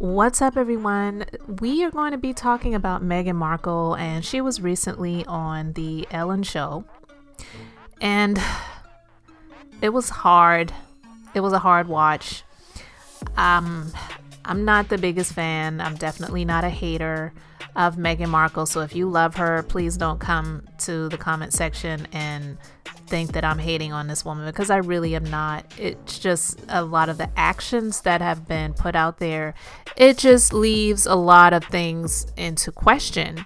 What's up, everyone? We are going to be talking about Meghan Markle, and she was recently on the Ellen show, and it was hard. It was a hard watch. I'm not the biggest fan. I'm definitely not a hater of Meghan Markle, so if you love her, please don't come to the comment section and think that I'm hating on this woman, because I really am not. It's just a lot of the actions that have been put out there. It just leaves a lot of things into question.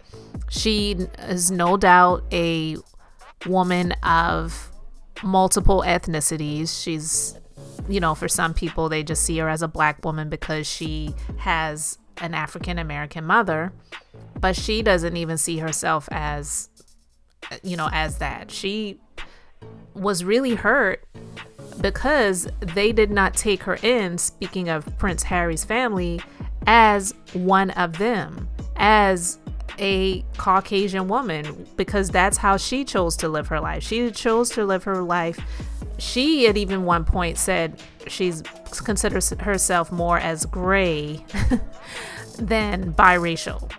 She is no doubt a woman of multiple ethnicities. She's, for some people, they just see her as a black woman because she has an African American mother, but she doesn't even see herself as that. She was really hurt because they did not take her in, speaking of Prince Harry's family, as one of them, as a Caucasian woman, because that's how she chose to live her life. She chose to live her life. She at even one point said she's considers herself more as gray than biracial.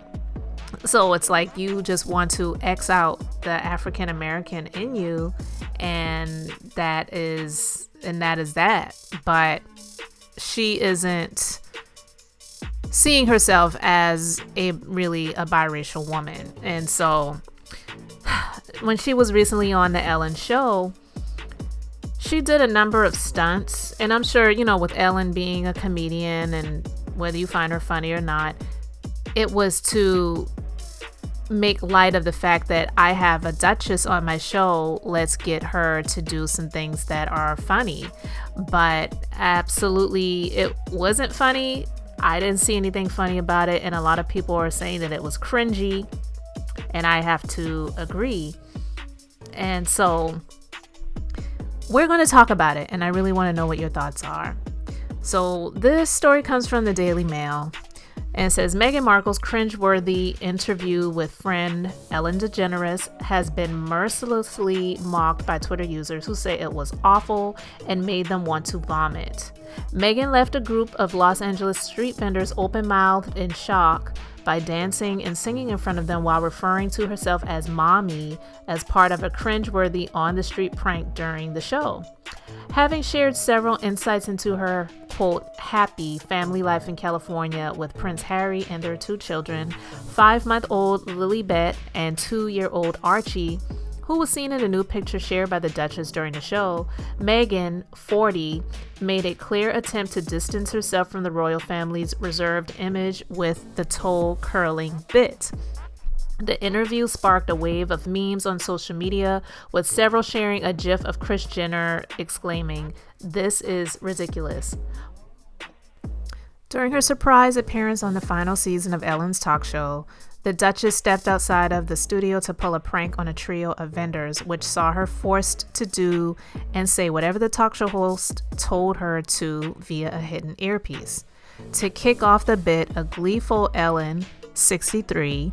So it's like you just want to X out the African American in you, and that is that. But she isn't seeing herself as a biracial woman. And so when she was recently on the Ellen show, she did a number of stunts, and I'm sure, with Ellen being a comedian, and whether you find her funny or not, it was to make light of the fact that I have a Duchess on my show. Let's get her to do some things that are funny. But absolutely, it wasn't funny. I didn't see anything funny about it, and a lot of people are saying that it was cringy, and I have to agree. And so we're going to talk about it, and I really want to know what your thoughts are. So this story comes from the Daily Mail, and it says Meghan Markle's cringeworthy interview with friend Ellen DeGeneres has been mercilessly mocked by Twitter users who say it was awful and made them want to vomit. Meghan left a group of Los Angeles street vendors open-mouthed in shock by dancing and singing in front of them while referring to herself as mommy as part of a cringeworthy on-the-street prank during the show. Having shared several insights into her, quote, happy family life in California with Prince Harry and their two children, 5-month-old Lilibet and 2-year-old Archie, who was seen in a new picture shared by the Duchess during the show, Meghan, 40, made a clear attempt to distance herself from the royal family's reserved image with the toe-curling bit. The interview sparked a wave of memes on social media, with several sharing a gif of Kris Jenner exclaiming, "This is ridiculous." During her surprise appearance on the final season of Ellen's talk show, the Duchess stepped outside of the studio to pull a prank on a trio of vendors, which saw her forced to do and say whatever the talk show host told her to via a hidden earpiece. To kick off the bit, a gleeful Ellen, 63,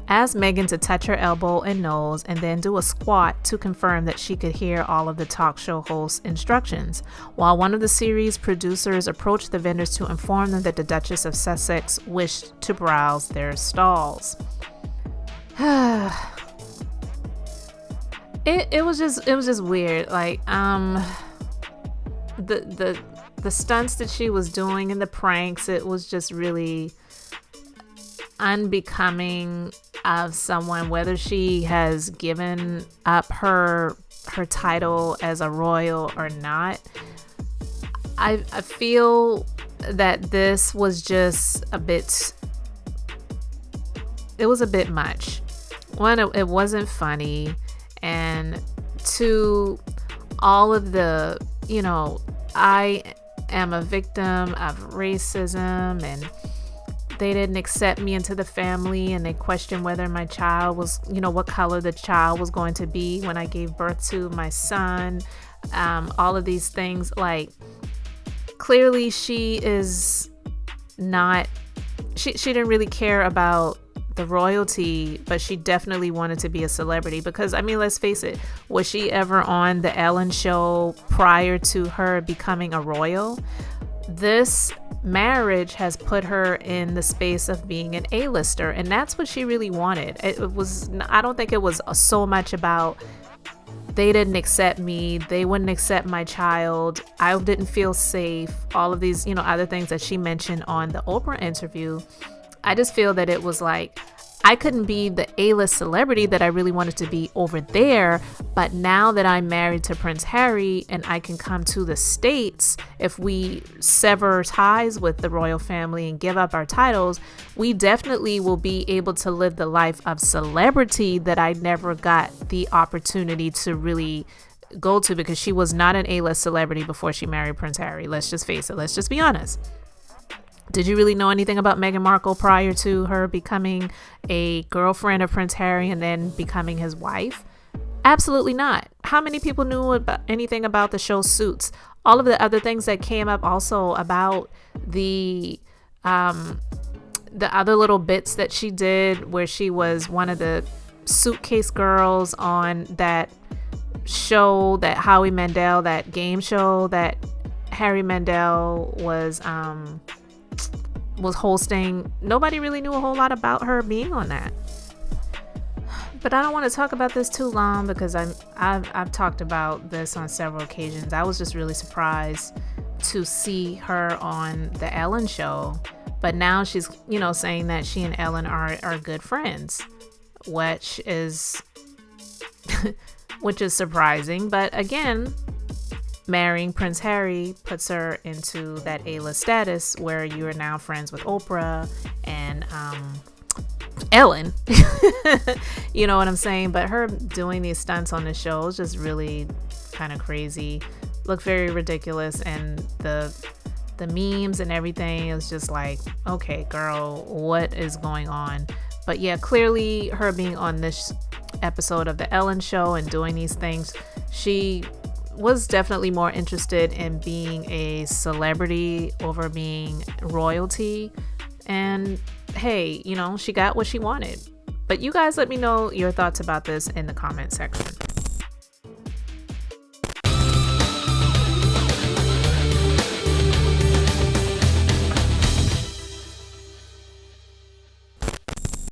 asked Meghan to touch her elbow and nose and then do a squat to confirm that she could hear all of the talk show host's instructions, while one of the series' producers approached the vendors to inform them that the Duchess of Sussex wished to browse their stalls. It was just weird. Like the stunts that she was doing and the pranks, it was just really unbecoming of someone, whether she has given up her title as a royal or not. I feel that this was just a bit much. One, it wasn't funny, and two, all of the, I am a victim of racism, and they didn't accept me into the family, and they questioned whether my child was, what color the child was going to be when I gave birth to my son. All of these things, like, clearly she is not, she didn't really care about the royalty, but she definitely wanted to be a celebrity, because, I mean, let's face it, was she ever on the Ellen show prior to her becoming a royal? this marriage has put her in the space of being an A-lister, and that's what she really wanted. I don't think it was so much about they didn't accept me, they wouldn't accept my child, I didn't feel safe, all of these, other things that she mentioned on the Oprah interview. I just feel that it was like, I couldn't be the A-list celebrity that I really wanted to be over there, but now that I'm married to Prince Harry and I can come to the States, if we sever ties with the royal family and give up our titles, we definitely will be able to live the life of celebrity that I never got the opportunity to really go to, because she was not an A-list celebrity before she married Prince Harry. Let's just face it. Let's just be honest. Did you really know anything about Meghan Markle prior to her becoming a girlfriend of Prince Harry and then becoming his wife? Absolutely not. How many people knew about anything about the show Suits? All of the other things that came up also about the other little bits that she did, where she was one of the suitcase girls on that show, that Howie Mandel, that game show that Harry Mandel was hosting. Nobody really knew a whole lot about her being on that. But I don't want to talk about this too long, because I've talked about this on several occasions. I was just really surprised to see her on the Ellen show, but now she's saying that she and Ellen are good friends, which is which is surprising. But again, marrying Prince Harry puts her into that A-list status where you are now friends with Oprah and Ellen. You know what I'm saying? But her doing these stunts on the show is just really kind of crazy. Look very ridiculous, and the memes and everything is just like, okay, girl, what is going on? But yeah, clearly her being on this episode of the Ellen show and doing these things, she was definitely more interested in being a celebrity over being royalty. And hey, she got what she wanted. But you guys let me know your thoughts about this in the comment section.